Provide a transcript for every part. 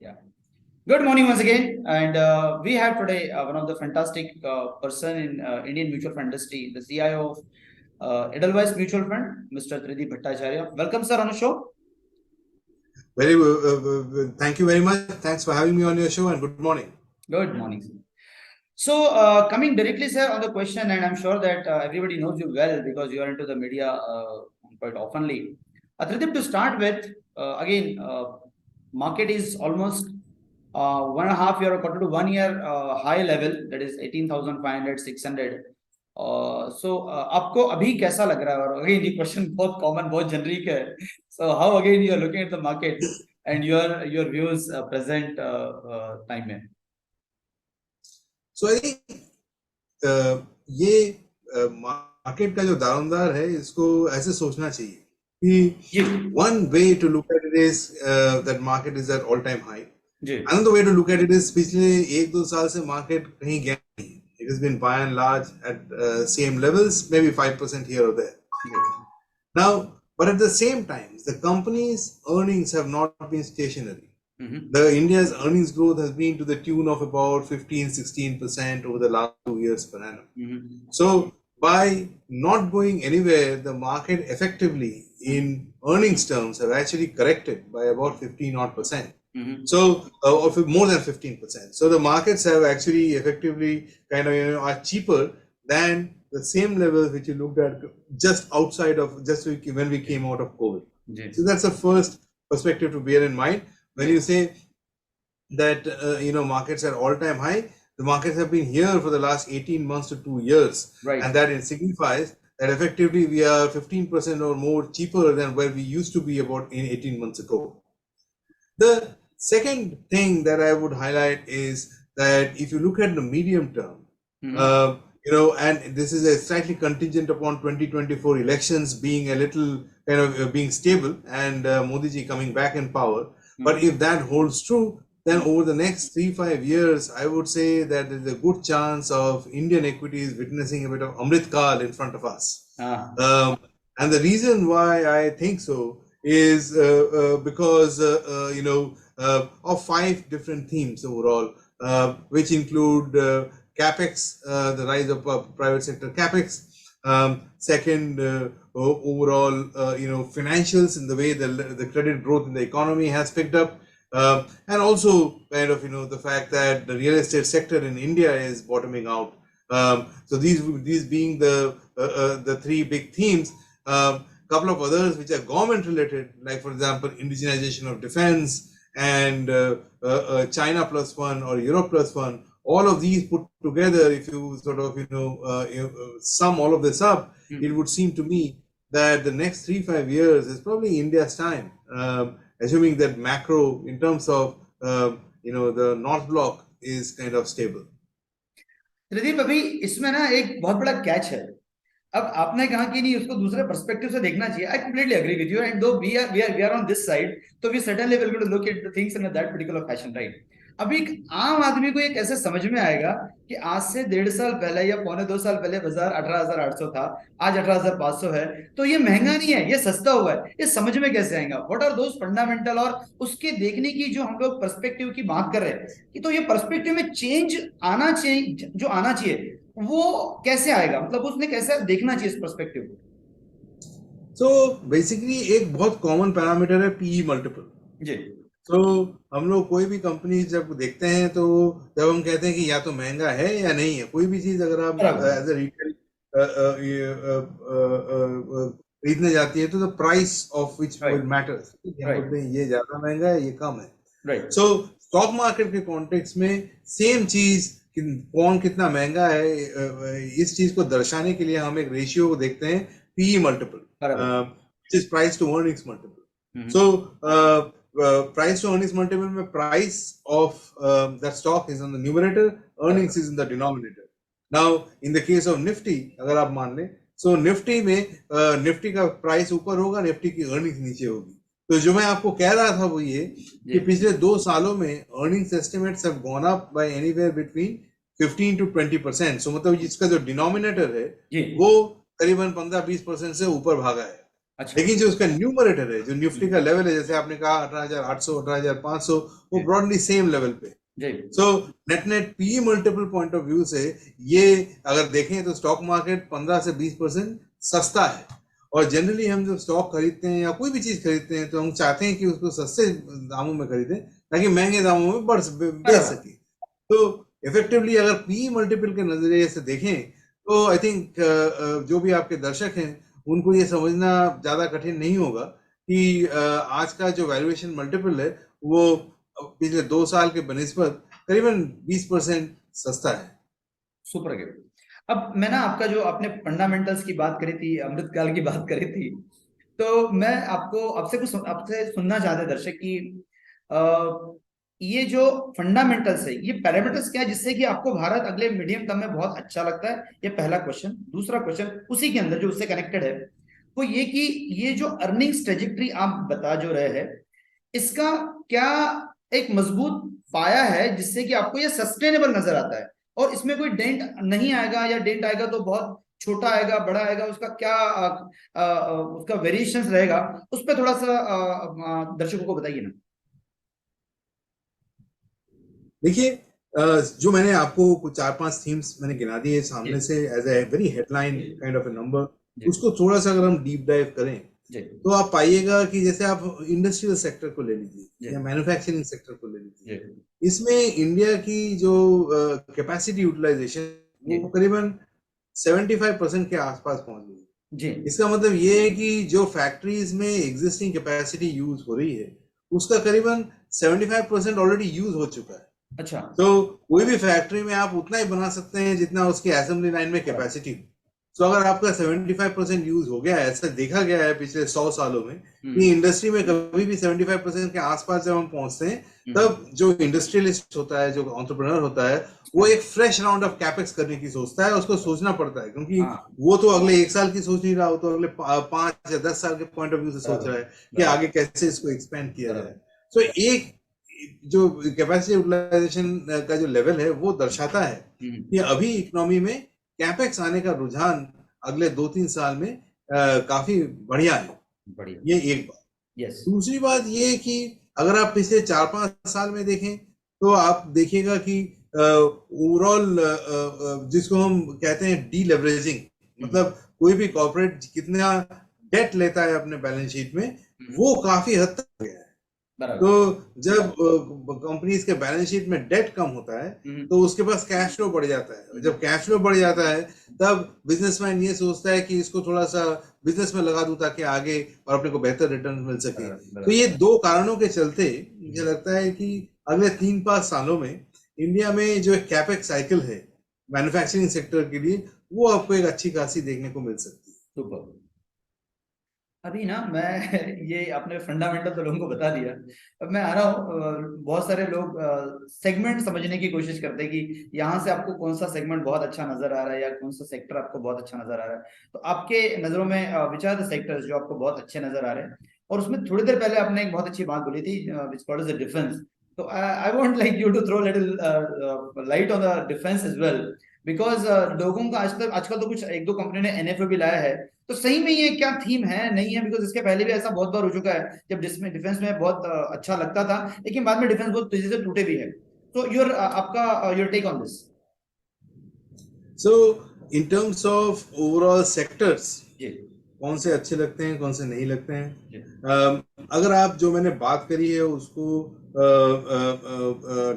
Yeah. Good morning once again, and we have today one of the fantastic person in Indian mutual fund industry, the CIO of Edelweiss Mutual Fund, Mr. Tridib Bhattacharya. Welcome, sir, on the show. Thank you very much. Thanks for having me on your show, and good morning. Good morning, sir. So, coming directly, sir, on the question, and I'm sure that everybody knows you well because you are into the media quite oftenly. Tridib, to start with, again, market is almost 1.5 year or quarter to 1 year high level, that is 18,500, 600. आपको अभी कैसा लग रहा है? और again ये question बहुत common, बहुत जेनरिक है. So how again you are looking at the market and your views present time में? So I think ये मार्केट का जो दारोमदार है इसको ऐसे सोचना चाहिए कि one way to look at it is that market is at all time high. Another way to look at it is पिछले 1-2 साल से मार्केट कहीं गया नहीं. It has been by and large at same levels, maybe 5% here or there. Now, but at the same time, the company's earnings have not been stationary. The India's earnings growth has been to the tune of about 15-16% over the last 2 years per annum. So by not going anywhere, the market effectively in earnings terms have actually corrected by about 15% odd. So of more than 15%. So the markets have actually effectively kind of are cheaper than the same levels which you looked at just outside of when we came out of COVID. So that's the first perspective to bear in mind. When you say that markets are all-time high, the markets have been here for the last 18 months to 2 years, and that it signifies that effectively we are 15% or more cheaper than where we used to be about 18 months ago. The second thing that I would highlight is that if you look at the medium term, and this is a slightly contingent upon 2024 elections being a little kind of being stable and Modi ji coming back in power. But if that holds true, then over the next 3-5 years, I would say that there's a good chance of Indian equities witnessing a bit of Amrit Kaal in front of us. And the reason why I think so is because of 5 different themes overall, which include capex, the rise of private sector capex. Second, overall, financials in the way the credit growth in the economy has picked up, and also kind of the fact that the real estate sector in India is bottoming out. So these being the 3 big themes. Couple of others which are government related, like for example indigenization of defense and China plus one or Europe plus one. All of these put together, if you sort of sum all of this up, it would seem to me that the next 3-5 years is probably India's time, assuming that macro in terms of the North Block is kind of stable. Tridip, अभी इसमें ना एक बहुत बड़ा catch है. अब आपने कहा कि नहीं, उसको दूसरे पर्सपेक्टिव से देखना चाहिए. I completely agree with you, and though we are on this side, so we certainly will going to look at the things in that particular fashion, right? अभी एक आम आदमी को ये कैसे समझ में आएगा कि आज से 1.5 साल पहले या 1.25 साल पहले बाजार 18,800 था, आज 18,500 है, तो ये महंगा नहीं है, ये सस्ता हुआ है. ये समझ में कैसे आएगा? व्हाट आर दोस फंडामेंटल, और उसके देखने की जो हम लोग पर्सपेक्टिव की बात कर रहे हैं कि तो ये पर्सपेक्टिव में चेंज आना चाहिए, जो आना चाहिए वो कैसे आएगा? मतलब उसने कैसे देखना चाहिए इस पर्सपेक्टिव को? So basically एक बहुत कॉमन पैरामीटर है PE मल्टीपल जी. तो हम लोग कोई भी कंपनी जब देखते हैं तो जब हम कहते हैं कि या तो महंगा है या नहीं है, कोई भी चीज अगर आप एज ए रिटेल खरीदने जाती है तो the price of which matters. ये ज्यादा महंगा है, ये कम है. सो स्टॉक मार्केट के कॉन्टेक्स्ट में सेम चीज, कौन कितना महंगा है, इस चीज को दर्शाने के लिए हम एक रेशियो को देखते हैं, PE multiple, which is price to earnings multiple. So price to earnings multiple में price of that stock is on the numerator, earnings is in the denominator. Now in the case of Nifty, अगर आप मान लें, so Nifty में Nifty का price ऊपर होगा, Nifty की earnings नीचे होगी. तो जो मैं आपको कह रहा था वो ये कि पिछले 2 सालों में earnings estimates have gone up by anywhere between 15 to 20%. So मतलब जिसका जो denominator है वो करीबन 15-20% से ऊपर भागा है. अच्छा लेकिन जो उसका न्यूमरेटर है, जो निफ्टी का लेवल है, जैसे आपने कहा 18,800 18,500, वो ब्रॉडली सेम लेवल पे। जी सो नेट नेट पी मल्टीपल पॉइंट ऑफ व्यू से ये अगर देखें तो स्टॉक मार्केट 15 से 20% सस्ता है। और जनरली हम जब स्टॉक खरीदते हैं या कोई भी चीज खरीदते हैं तो हम चाहते हैं कि उसको सस्ते दामों में खरीदें ताकि महंगे दामों में बेच बराबर सके। तो इफेक्टिवली अगर पी मल्टीपल के नजरिए से देखें तो आई थिंक जो भी आपके दर्शक हैं उनको ये समझना ज्यादा कठिन नहीं होगा कि आज का जो वैल्यूएशन मल्टीपल है वो पिछले 2 साल के बनिस्बत करीबन 20% सस्ता है। Super good. अब मैं ना आपका जो आपने फंडामेंटल्स की बात करी थी, अमृतकाल की बात करी थी, तो मैं आपको आपसे सुनना चाहते दर्शक कि अ, ये जो फंडामेंटल्स है, ये पैरामीटर्स क्या है जिससे कि आपको भारत अगले मीडियम टर्म में बहुत अच्छा लगता है? ये पहला क्वेश्चन। दूसरा क्वेश्चन उसी के अंदर जो उससे कनेक्टेड है वो ये कि ये जो अर्निंग्स ट्रेजेक्टरी आप बता जो रहे हैं, इसका क्या एक मजबूत पाया है जिससे कि आपको ये सस्टेनेबल नजर आता है और इसमें कोई डेंट नहीं आएगा, या डेंट आएगा तो बहुत छोटा आएगा, बड़ा आएगा, उसका क्या उसका वेरिएशंस रहेगा? उस पर थोड़ा सा दर्शकों को बताइए ना। देखिए जो मैंने आपको कुछ 4-5 थीम्स मैंने गिना दिए जी सामने से as a very headline kind of a number, जी उसको थोड़ा सा अगर हम डीप डाइव करें जी तो आप पाइएगा कि जैसे आप इंडस्ट्रियल सेक्टर को ले लीजिए या जी मैन्युफैक्चरिंग सेक्टर को ले लीजिए, जी इसमें इंडिया की जो कैपेसिटी यूटिलाइजेशन जी वो करीबन 75% के आसपास पहुंच गई। जी इसका मतलब ये है कि जो फैक्ट्रीज में एग्जिस्टिंग कैपेसिटी यूज हो रही है उसका करीबन 75% ऑलरेडी यूज हो चुका है। अच्छा तो कोई भी फैक्ट्री में आप उतना ही बना सकते हैं जितना उसकी असेंबली लाइन में कैपेसिटी हो। तो अगर आपका 75% यूज हो गया है, ऐसा देखा गया है पिछले 100 सालों में कि इंडस्ट्री में कभी भी 75% के आसपास जब हम पहुंचते हैं तब जो इंडस्ट्रियलिस्ट होता है, जो एंटरप्रेन्योर होता है, वो एक फ्रेश राउंड ऑफ कैपेक्स करने की सोचता है। उसको सोचना पड़ता है क्योंकि हाँ वो तो अगले 1 साल की सोच नहीं रहा, हो तो अगले 5 या 10 साल के पॉइंट ऑफ व्यू से सोच बराबर रहा है कि बराबर आगे कैसे इसको एक्सपेंड किया जाए। बराबर तो एक जो कैपेसिटी यूटिलाइजेशन का जो लेवल है वो दर्शाता है कि अभी इकोनॉमी में कैपेक्स आने का रुझान अगले 2-3 साल में काफी बढ़िया है। बढ़िया। ये एक बात। यस दूसरी बात ये है कि अगर आप पिछले 4-5 साल में देखें तो आप देखिएगा कि ओवरऑल जिसको हम कहते हैं डी लेवरेजिंग, मतलब कोई भी कॉर्पोरेट कितना डेट लेता है अपने बैलेंस शीट में वो काफी हद तक गया है। तो बराबर जब कंपनीज के बैलेंस शीट में डेट कम होता है तो उसके पास कैश फ्लो बढ़ जाता है। जब कैश फ्लो बढ़ जाता है तब बिजनेसमैन ये सोचता है कि इसको थोड़ा सा बिजनेस में लगा दूं ताकि आगे और अपने को बेहतर रिटर्न मिल सके। तो ये दो कारणों के चलते मुझे लगता है कि अगले 3-5 सालों में इंडिया में जो एक कैपेक्स साइकिल है मैन्युफैक्चरिंग सेक्टर के लिए वो आपको एक अच्छी खासी देखने को मिल सकती है। सुपर। अभी ना मैं ये आपने फंडामेंटल तो लोगों को बता दिया। अब मैं आ रहा हूँ, बहुत सारे लोग सेगमेंट समझने की कोशिश करते हैं कि यहाँ से आपको कौन सा सेगमेंट बहुत अच्छा नजर आ रहा है या कौन सा सेक्टर आपको बहुत अच्छा नजर आ रहा है। तो आपके नजरों में विच आर द सेक्टर्स जो आपको बहुत अच्छे नजर आ रहे हैं? और उसमें थोड़ी देर पहले आपने एक बहुत अच्छी बात बोली थी विच कॉल्ड द डिफेंस। तो I want like you to throw little light on the defence as well, because लोगों का आजकल तो कुछ एक दो कंपनी ने एनएफओ भी लाया है। तो सही में ये क्या थीम है नहीं है? बिकॉज इसके पहले भी ऐसा बहुत बार हो चुका है जब जिसमें डिफेंस में बहुत अच्छा लगता था लेकिन बाद में डिफेंस बहुत तेजी से टूटे भी है। तो योर आपका your take on this. So in terms of overall sectors जी कौन से अच्छे लगते हैं कौन से नहीं लगते हैं, जी अगर आप जो मैंने बात करी है उसको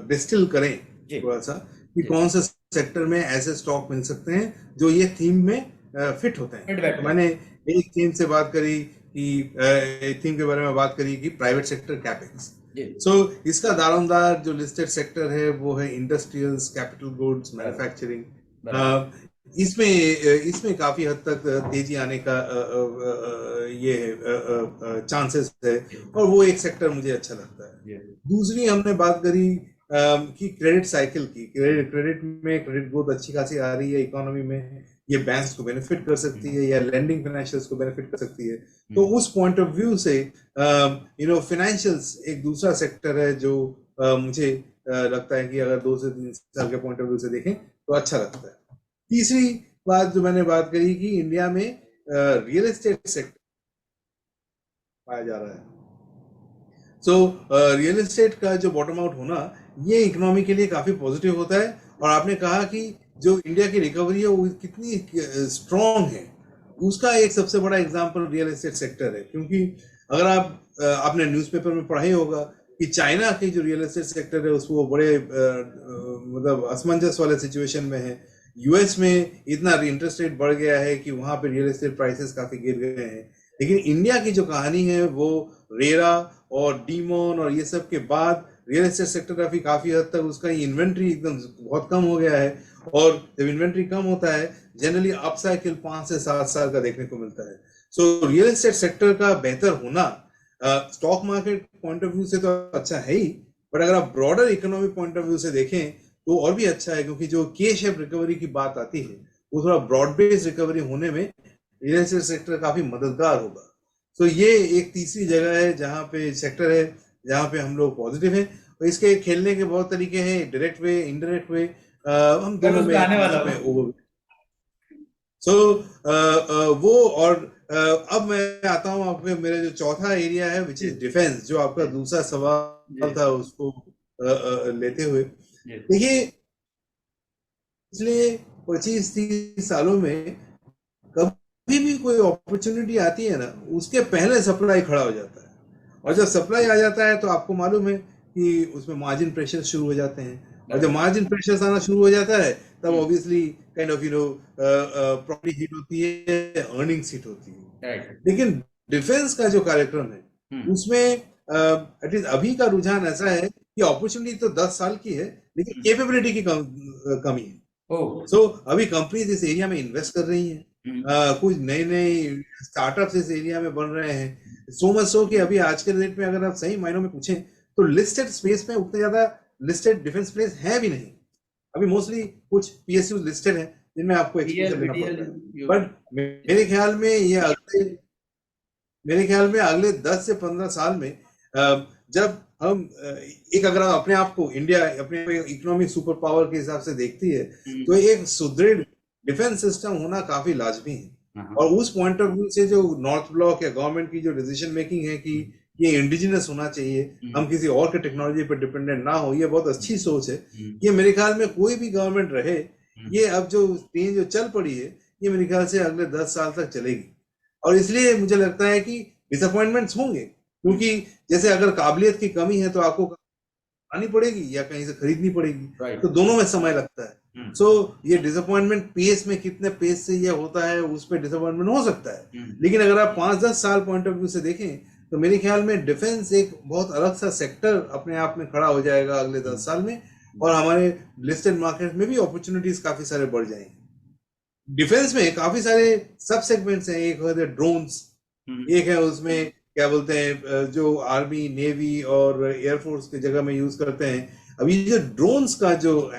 डिस्टिल करें जी थोड़ा सा कि जी कौन से सेक्टर में ऐसे स्टॉक मिल सकते हैं जो ये थीम में फिट होते हैं। मिड तो बैठ मैंने एक थीम से बात करी कि एक थीम के बारे में बात करी कि प्राइवेट सेक्टर कैपेक्स। जी सो इसका दारोमदार जो लिस्टेड सेक्टर है वो है इंडस्ट्रियल्स, कैपिटल गुड्स, बराबर मैन्युफैक्चरिंग। बराबर इसमें इसमें काफी हद तक तेजी आने का ये चांसेस है और वो एक सेक्टर मुझे अच्छा लगता है। जी दूसरी हमने बात करी कि क्रेडिट साइकिल की, क्रेडिट में क्रेडिट ग्रोथ अच्छी खासी आ रही है इकोनॉमी में, ये बैंक्स को बेनिफिट कर सकती है या लेंडिंग फाइनेंशियल्स को बेनिफिट कर सकती है। तो उस पॉइंट ऑफ व्यू से फाइनेंशियल्स एक दूसरा सेक्टर है जो मुझे लगता है कि अगर 2 से 3 साल के पॉइंट ऑफ व्यू से देखें तो अच्छा लगता है। तीसरी बात जो मैंने बात करी कि इंडिया में रियल एस्टेट सेक्टर पाया जा रहा है। सो रियल एस्टेट का जो बॉटम आउट होना ये इकोनॉमी के लिए काफी पॉजिटिव होता है। और आपने कहा कि जो इंडिया की रिकवरी है वो कितनी स्ट्रांग है, उसका एक सबसे बड़ा एग्जांपल रियल एस्टेट सेक्टर है। क्योंकि अगर आपने न्यूज़पेपर में पढ़ा ही होगा कि चाइना की जो रियल एस्टेट सेक्टर है उसको बड़े मतलब असमंजस वाले सिचुएशन में है। यूएस में इतना इंटरेस्ट रेट बढ़ गया है कि वहां पे रियल एस्टेट प्राइसेस काफी गिर गए हैं। लेकिन इंडिया की जो कहानी है वो रेरा और डीमोन और ये सब के बाद रियल एस्टेट सेक्टर काफी हद तक उसका इन्वेंट्री एकदम बहुत कम हो गया है। और जब इन्वेंट्री कम होता है जनरली अप साइकिल 5 से 7 साल का देखने को मिलता है। सो रियल एस्टेट सेक्टर का बेहतर होना stock market point of view से तो अच्छा है ही, बट अगर आप broader economic point of view से देखें तो और भी अच्छा है। क्योंकि जो के शेप रिकवरी की बात आती है वो थोड़ा ब्रॉड बेस्ड रिकवरी होने में रियल एस्टेट सेक्टर काफी मददगार होगा। तो ये एक तीसरी जगह है जहाँ पे सेक्टर है जहाँ पे हम लोग पॉजिटिव हैं। और इसके खेलने के बहुत तरीके हैं, डायरेक्ट वे, इनडायरेक्ट वे, हम दोनों में आने वाला सो वो और अब मैं आता हूँ आपके मेरे जो चौथा एरिया है विच इज डिफेंस, जो आपका दूसरा सवाल था उसको लेते हुए। देखिए पिछले 25-30 सालों में कभी भी कोई अपॉर्चुनिटी आती है ना उसके पहले सप्लाई खड़ा हो जाता है। और जब सप्लाई आ जाता है तो आपको मालूम है कि उसमें मार्जिन प्रेशर शुरू हो जाते हैं। और जब मार्जिन प्रेशर आना शुरू हो जाता है तब obviously kind of property hit होती है, अर्निंग्स हिट होती है। लेकिन डिफेंस का जो कार्यक्रम है उसमें एटलीस्ट अभी का रुझान ऐसा है कि अपॉर्चुनिटी तो 10 साल की है लेकिन कैपेबिलिटी की कमी है। सो अभी कंपनीज इस एरिया में इन्वेस्ट कर रही हैं, कुछ नए नए स्टार्टअप्स इस एरिया में बन रहे हैं। सो मच सो कि अभी आज के डेट में अगर आप सही मायनों में पूछें तो लिस्टेड स्पेस में उतने ज्यादा लिस्टेड डिफेंस प्लेस है भी नहीं। अभी मोस्टली कुछ पीएसयू लिस्टेड है जिनमें आपको एक्सपोजर लेना पड़ता है। बट मेरे ख्याल में अगले 10 से 15 साल में जब हम एक अगर अपने आप को इंडिया अपने इकोनॉमिक सुपर पावर के हिसाब से देखती है तो एक सुदृढ़ डिफेंस सिस्टम होना काफी लाजमी है। और उस पॉइंट ऑफ व्यू से जो नॉर्थ ब्लॉक या गवर्नमेंट की जो डिसीजन मेकिंग है कि ये इंडिजिनस होना चाहिए, हम किसी और के टेक्नोलॉजी पर डिपेंडेंट ना हो, ये बहुत अच्छी सोच है। ये मेरे ख्याल में कोई भी गवर्नमेंट रहे, ये अब जो ट्रेन जो चल पड़ी है ये मेरे ख्याल से अगले 10 साल तक चलेगी। और इसलिए मुझे लगता है कि डिसअपॉइंटमेंट्स होंगे क्योंकि जैसे अगर काबिलियत की कमी है तो आपको आनी पड़ेगी या कहीं से खरीदनी पड़ेगी, तो दोनों में समय लगता है। सो ये डिसअपॉइंटमेंट पेस में कितने पेस से ये होता है उस पर डिसअपॉइंटमेंट हो सकता है। लेकिन अगर आप 5-10 साल पॉइंट ऑफ व्यू से देखें तो मेरे ख्याल में डिफेंस एक बहुत अलग सा सेक्टर अपने आप में खड़ा हो जाएगा अगले 10 साल में। और हमारे लिस्टेड मार्केट में भी अपॉर्चुनिटीज काफी सारे बढ़ जाएंगे। डिफेंस में काफी सारे सब सेगमेंट्स हैं। एक है ड्रोन्स, एक है उसमें क्या बोलते हैं जो आर्मी, नेवी और एयरफोर्स की जगह में यूज करते हैं। अभी जो ड्रोन्स का जो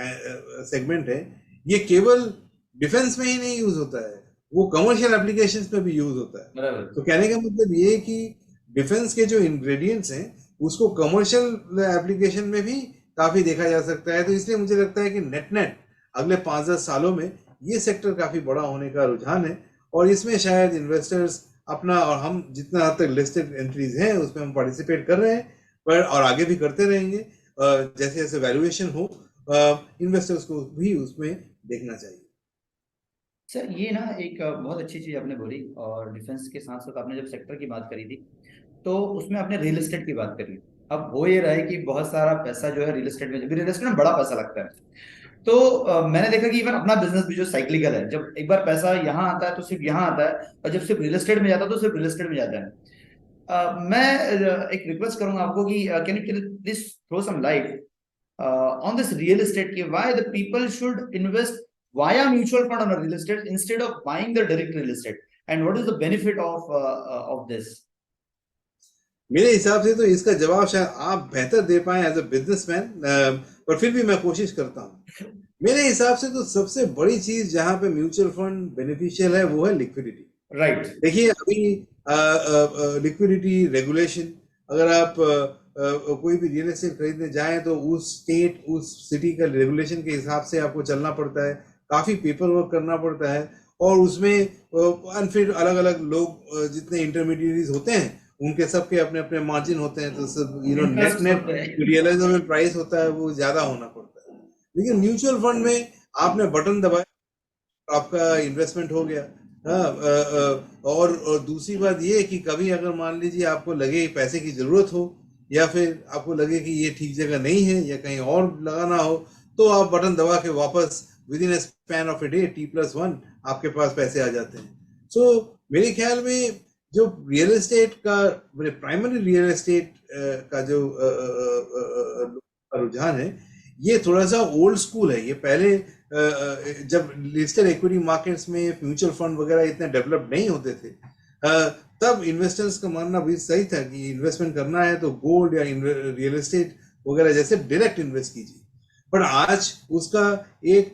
सेगमेंट है ये केवल डिफेंस में ही नहीं यूज होता है, वो कमर्शियल एप्लीकेशंस में भी यूज होता है। तो कहने का मतलब ये कि डिफेंस के जो इंग्रेडिएंट्स हैं उसको कमर्शियल एप्लीकेशन में भी काफी देखा जा सकता है। तो इसलिए मुझे लगता है कि नेट अगले 5-10 सालों में ये सेक्टर काफी बड़ा होने का रुझान है। और इसमें शायद इन्वेस्टर्स अपना और हम जितना हद तक लिस्टेड एंट्रीज हैं उसमें हम पार्टिसिपेट कर रहे हैं पर और आगे भी करते रहेंगे। जैसे जैसे वैल्यूएशन हो इन्वेस्टर्स को भी उसमें देखना चाहिए। सर ये ना एक बहुत अच्छी चीज आपने बोली। और डिफेंस के साथ साथ आपने जब सेक्टर की बात करी थी तो उसमें आपने रियल एस्टेट की बात करी। अब हो ये रहा है कि बहुत सारा पैसा जो है रियल एस्टेट में, रियल एस्टेट में बड़ा पैसा लगता है। तो मैंने देखा कि इवन अपना बिजनेस भी जो साइक्लिकल है, जब एक बार पैसा यहाँ आता है तो सिर्फ यहाँ आता है, और जब सिर्फ रियल एस्टेट में जाता है तो सिर्फ रियल एस्टेट में जाता है। मैं एक रिक्वेस्ट करूंगा आपको कि can you please throw some light on this real estate ki why the people should invest via mutual fund on a real estate instead of buying the direct real estate, and what is the benefit of this? मेरे हिसाब से तो इसका जवाब शायद आप बेहतर दे पाए एज अ बिजनेसमैन, पर फिर भी मैं कोशिश करता हूँ। मेरे हिसाब से तो सबसे बड़ी चीज जहां पे म्यूचुअल फंड बेनिफिशियल है वो है लिक्विडिटी। राइट। देखिए अभी लिक्विडिटी रेगुलेशन, अगर आप कोई भी रियल एस्टेट खरीदने जाएं तो उस स्टेट उस सिटी का रेगुलेशन के हिसाब से आपको चलना पड़ता है, काफी पेपर वर्क करना पड़ता है। और उसमें फिर अलग अलग लोग जितने इंटरमीडिएटरीज होते हैं उनके सबके अपने अपने मार्जिन होते हैं, तो सब नेट इंटरेस्ट नेट होते हैं। रियलाइजेबल प्राइस होता है वो ज्यादा होना पड़ता है। लेकिन म्यूचुअल फंड में आपने बटन दबाया, आपका इन्वेस्टमेंट हो गया। हाँ, और दूसरी बात ये है कि कभी अगर मान लीजिए आपको लगे पैसे की जरूरत हो, या फिर आपको लगे कि ये ठीक जगह नहीं है या कहीं और लगाना हो, तो आप बटन दबा के वापस with in A span of a day T+1 आपके पास पैसे आ जाते हैं। सो मेरे ख्याल में जो रियल एस्टेट का, मेरे प्राइमरी रियल एस्टेट का जो रुझान है, ये थोड़ा सा ओल्ड स्कूल है। ये पहले जब लिस्टेड इक्विटी मार्केट्स में म्यूचुअल फंड वगैरह इतने डेवलप नहीं होते थे, तब इन्वेस्टर्स का मानना भी सही था कि इन्वेस्टमेंट करना है तो गोल्ड या रियल एस्टेट वगैरह जैसे डायरेक्ट इन्वेस्ट कीजिए। पर आज उसका एक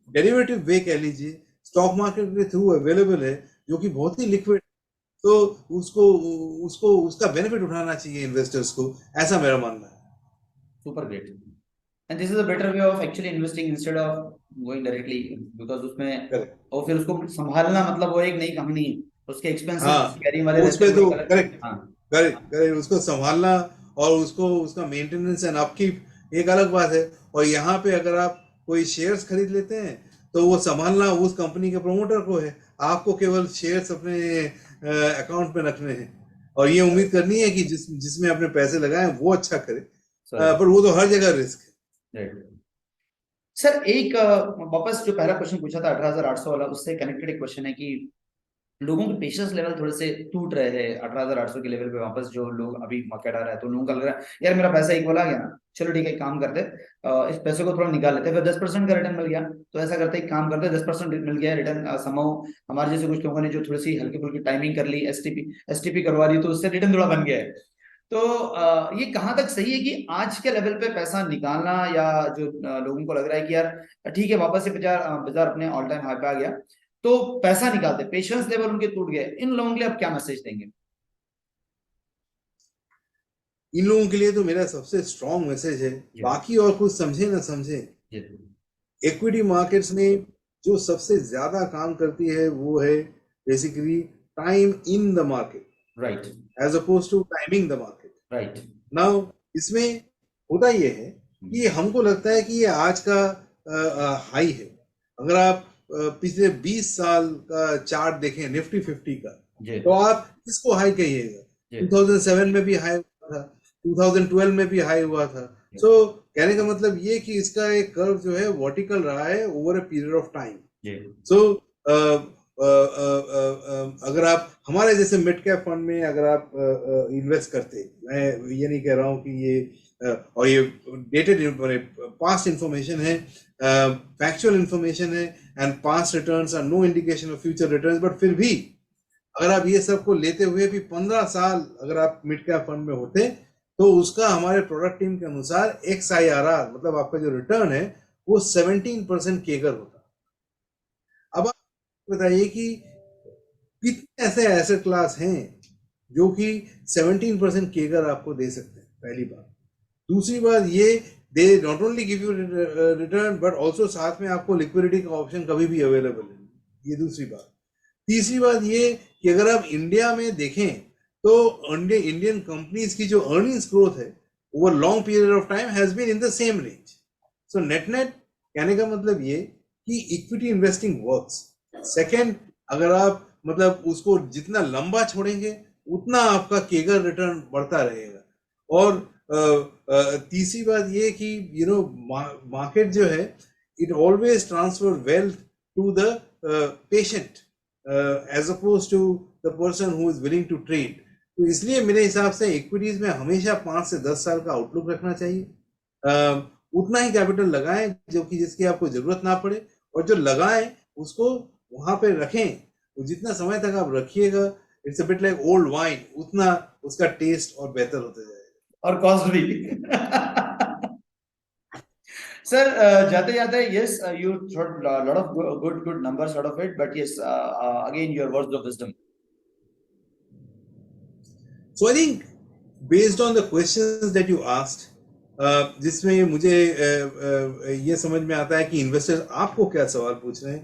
डेरिवेटिव वे कह लीजिए, स्टॉक मार्केट के थ्रू अवेलेबल है, जो कि बहुत ही लिक्विड, तो उसको उसको उसका बेनिफिट उठाना चाहिए इन्वेस्टर्स को, ऐसा मेरा मानना है। Super great. And this is a better way of actually investing instead of going directly, because उसमें करेक्ट। और फिर उसको संभालना मतलब वो एक नई कहानी है, उसके एक्सपेंसेस हाँ, कैरी वाले रहते उसपे हैं वो तो एक अलग। करेक्ट, हाँ करेक्ट करेक्ट, उसको संभालना और उसको उसका मेंटेनेंस एंड अपकीप एक अलग बात है। और यहाँ पे अगर आप कोई शेयर्स खरीद लेते हैं, तो वो संभालना उस कंपनी के प्रमोटर को है, आपको केवल शेयर्स अपने अकाउंट में रखने हैं, और ये उम्मीद करनी है कि जिसमें अपने पैसे लगाए वो अच्छा करे। पर वो तो हर जगह रिस्क है। सर एक वापस जो पहला क्वेश्चन पूछा था 18,800 वाला, उससे कनेक्टेड एक क्वेश्चन है कि लोगों के पेशेंस लेवल थोड़े से टूट रहे हैं 18,800 के लेवल पे वापस, जो लोग अभी मार्केट आ रहा है तो लोगों का लग रहा है यार मेरा पैसा एक बार आ गया ना, चलो ठीक है एक काम करते इस पैसे को थोड़ा निकाल लेते, फिर 10% का रिटर्न मिल गया तो ऐसा करते एक काम करते 10% मिल गया रिटर्न समहाउ, हमारे जैसे कुछ लोगों ने जो थोड़ी सी हल्की फुल्की टाइमिंग कर ली, एसटीपी करवा ली, तो उससे रिटर्न थोड़ा बन गया है। तो ये कहाँ तक सही है कि आज के लेवल पे पैसा निकालना, या जो लोगों को लग रहा है कि यार ठीक है वापस से बाजार बाजार अपने ऑल टाइम हाई पे आ गया तो पैसा निकालते, पेशेंस लेवल उनके टूट गए, इन लोगों के लिए आप क्या मैसेज देंगे? इन लोगों के लिए तो मेरा सबसे स्ट्रॉन्ग मैसेज है, बाकी और कुछ समझे ना समझे, इक्विटी मार्केट्स में जो सबसे ज्यादा काम करती है वो है basically time in the market, right, as oppose to timing the market. Right. Now इसमें होता ये है कि हमको लगता है कि ये आज का हाई है। अगर आप पिछले 20 साल का चार्ट देखें निफ्टी 50 का, तो आप किसको हाई कहिएगा? 2007 में भी हाई हुआ था, 2012 में भी हाई हुआ था। सो कहने का मतलब ये कि इसका एक कर्व जो है वर्टिकल रहा है over a period of time. So अगर आप हमारे जैसे मिड कैप फंड में अगर आप इन्वेस्ट करते, मैं ये नहीं कह रहा हूँ कि ये और ये डेटेड पास्ट इंफॉर्मेशन है, फैक्चुअल इंफॉर्मेशन है, and past returns are no indication of future returns, but फिर भी अगर आप ये सब को लेते हुए भी 15 साल अगर आप मिड कैप फंड में होते, तो उसका हमारे प्रोडक्ट टीम के अनुसार XIRR मतलब आपका जो रिटर्न है वो 17% केगर होता। अब आप बताइए कि कितने ऐसे एसेट क्लास हैं जो कि 17% केगर आपको दे सकते हैं, पहली बात। दूसरी बात ये, they not only give you return but also साथ में आपको लिक्विडिटी का ऑप्शन कभी भी अवेलेबल है, ये दूसरी बात। तीसरी बात ये कि अगर आप इंडिया में देखें तो इंडियन कंपनीज की जो अर्निंग्स ग्रोथ है over long period of time has been in the same range. So net net कहने का मतलब ये कि इक्विटी इन्वेस्टिंग वर्क्स। सेकंड, अगर आप मतलब उसको जितना लंबा छोड़ेंगे उतना आपका केगर रिटर्न बढ़ता रहेगा। और तीसरी बात ये कि मार्केट जो है it always transfer wealth to the patient as oppose to the person who is willing to trade. तो इसलिए मेरे हिसाब से इक्विटीज में हमेशा 5 से 10 साल का आउटलुक रखना चाहिए। उतना ही कैपिटल लगाएं जो कि जिसकी आपको जरूरत ना पड़े, और जो लगाएं उसको वहां पे रखें, तो जितना समय तक आप रखिएगा, it's a bit like old wine, उतना उसका टेस्ट और बेहतर होता जाएगा और कॉस्ट भी। सर जाते जाते yes you lot of good numbers out of it, but yes again your words of wisdom. So I think based on the questions that you asked, जिसमें मुझे ये समझ में आता है कि इन्वेस्टर्स आपको क्या सवाल पूछ रहे हैं।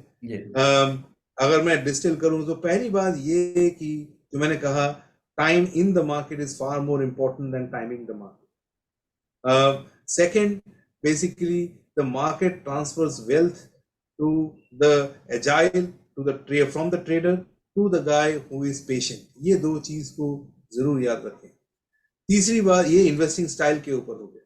अगर मैं डिस्टिल करूं तो पहली बात ये कि जो मैंने कहा time in the market is far more important than timing the market. Second, basically, the market transfers wealth to the agile, to the from the trader to the guy who is patient. ये दो चीज को जरूर याद रखें. तीसरी बात ये इन्वेस्टिंग स्टाइल के ऊपर हो गया.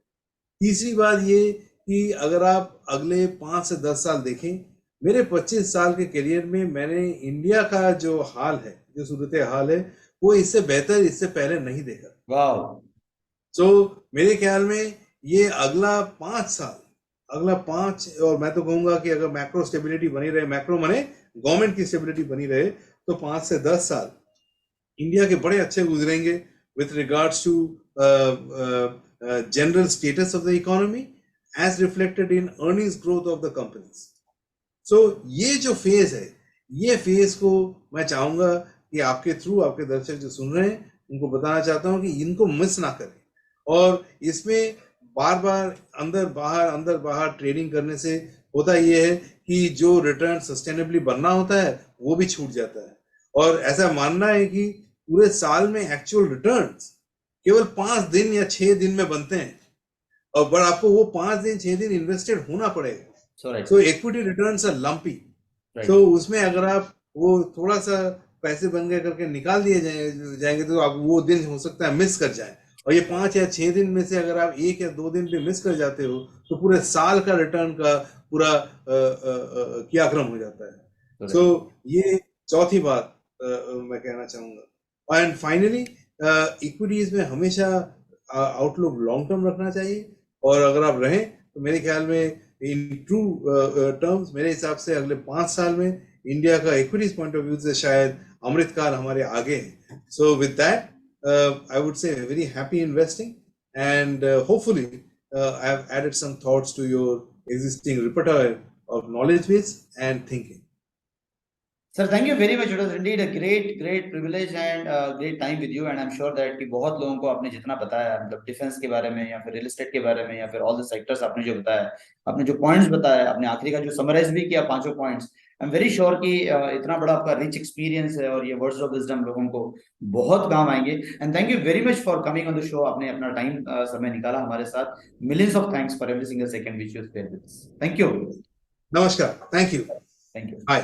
तीसरी बात ये कि अगर आप अगले 5 से 10 साल देखें, मेरे 25 साल के करियर में मैंने इंडिया का जो हाल है, जो सूरत हाल है, वो इससे बेहतर इससे पहले नहीं देखा. वाह. सो मेरे ख्याल में ये अगला 5 साल, अगला 5, और मैं तो कहूंगा कि अगर मैक्रो स्टेबिलिटी बनी रहे, मैक्रो माने गवर्नमेंट की स्टेबिलिटी बनी रहे, तो 5 से 10 साल इंडिया के बड़े अच्छे गुजरेंगे with regards to general status of the economy as reflected in earnings growth of the companies. So ये जो फेज है, ये फेज को मैं चाहूंगा कि आपके थ्रू आपके दर्शक जो सुन रहे हैं उनको बताना चाहता हूं कि इनको मिस ना करें. और इसमें बार बार अंदर बाहर ट्रेडिंग करने से होता ये है कि जो रिटर्न सस्टेनेबली बनना होता है वो भी छूट जाता है. और ऐसा मानना है कि पूरे साल में एक्चुअल रिटर्न्स केवल 5 दिन या 6 दिन में बनते हैं, और बट आपको वो 5 दिन 6 दिन इन्वेस्टेड होना पड़ेगा. सो इक्विटी रिटर्न्स आर लंपी. तो उसमें अगर आप वो थोड़ा सा पैसे बन गए करके निकाल दिए जाएंगे तो आप वो दिन हो सकता है मिस कर जाए. और ये 5 या 6 दिन में से अगर आप 1 या 2 दिन भी मिस कर जाते हो तो पूरे साल का रिटर्न का पूरा क्रियाक्रम हो जाता है. सो ये चौथी बात मैं कहना चाहूंगा. एंड फाइनली इक्विटीज में हमेशा आउटलुक लॉन्ग टर्म रखना चाहिए, और अगर आप रहें तो मेरे ख्याल में इन ट्रू टर्म्स मेरे हिसाब से अगले 5 साल में इंडिया का इक्विटीज पॉइंट ऑफ व्यू से शायद अमृतकाल हमारे आगे है. So with that I would say very happy investing, and hopefully I have added some thoughts to your existing repertoire of knowledge base and thinking. Sir, thank you very much. It was indeed a great privilege and great time with you, and I'm sure that कि बहुत लोगों को आपने जितना बताया, मतलब defence के बारे में या फिर रियल एस्टेट के बारे में या फिर ऑल द सेक्टर्स आपने जो बताया, आपने जो पॉइंट्स बताया, आपने आखिरी का जो समराइज भी किया 5 points, I am very sure कि इतना बड़ा आपका रिच एक्सपीरियंस है और ये वर्ड्स ऑफ विजडम लोगों को बहुत काम आएंगे. And thank you very much for coming on the show. आपने अपना टाइम समय निकाला हमारे साथ. Millions of thanks for every single second which you spared with us. Thank you. Namaskar. Thank you. Thank you. Bye.